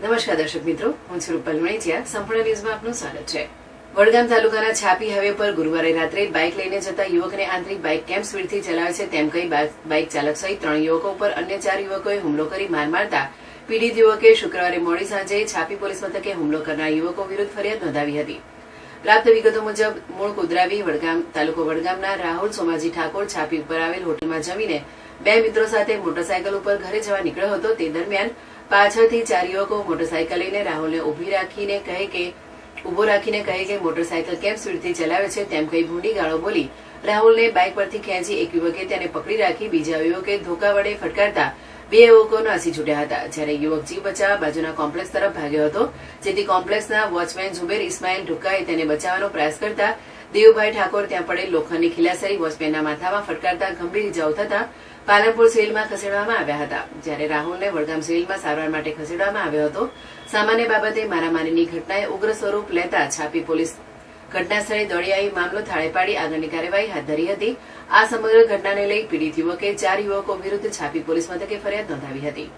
નમસ્કાર દર્શક મિત્રો, હું છું રૂપલ વણેચિયા. સંપૂર્ણ ન્યૂઝમાં આપનું સ્વાગત છે. વડગામ તાલુકાના છાપી હાઈવે પર ગુરુવારે રાત્રે બાઇક લઈને જતા યુવકને આંતરિક બાઇક કેમ સ્પીડથી ચલાવે છે તેમ કહી બાઇક ચાલક સહિત 3 યુવકો પર અન્ય 4 યુવકોએ હુમલો કરી માર મારતા પીડિત યુવકે શુક્રવારે મોડી સાંજે છાપી પોલીસ મથકે હુમલો કરનાર યુવકો વિરુદ્ધ ફરિયાદ નોંધાવી હતી. પ્રાપ્ત વિગતો મુજબ મૂળ કુદરાવી વડગામ તાલુકો વડગામના રાહુલ સોમાજી ઠાકોર છાપી ઉપર આવેલ હોટલમાં જમીને 2 મિત્રો સાથે મોટરસાયકલ ઉપર ઘરે જવા નીકળ્યો હતો. તે દરમિયાન પાછળથી 4 યુવકો મોટરસાયકલ લઈને રાહુલને ઉભો રાખીને કહે કે મોટરસાયકલ કેમ સ્પીડથી ચલાવે છે તેમ કહી ભૂંડી ગાળો બોલી રાહુલને બાઇક પરથી ખેંચી એક યુવકે તેને પકડી રાખી બીજા યુવકે ધોકા વડે ફટકારતા 2 યુવકો નાસી છૂટ્યા હતા. જ્યારે યુવક જીવ બચાવવા બાજુના કોમ્પ્લેક્સ તરફ ભાગ્યો હતો, જેથી કોમ્પ્લેક્સના વોચમેન ઝુબેર ઇસ્માઇલ ઢુક્કાએ તેને બચાવવાનો પ્રયાસ કરતા દેવભાઈ ઠાકોર ત્યાં પડેલ લોખંડની ખીલાસરી વોચમેનના માથામાં ફટકારતા ગંભીર ઇજાઓ થતા પાલનપુર સિવિલમાં ખસેડવામાં આવ્યા હતા. જ્યારે રાહુલને વડગામ સિવિલમાં સારવાર માટે ખસેડવામાં આવ્યો હતો. સામાન્ય બાબતે મારામારીની ઘટનાએ ઉગ્ર સ્વરૂપ લેતા છાપી પોલીસ ઘટના સ્થળે દોડી આવી મામલો થાળે પાડી આગળની કાર્યવાહી હાથ ધરી હતી. આ સમગ્ર ઘટનાને લઈ પીડિત યુવકે 4 યુવકો વિરુદ્ધ છાપી પોલીસ મથકે ફરિયાદ નોંધાવી હતી.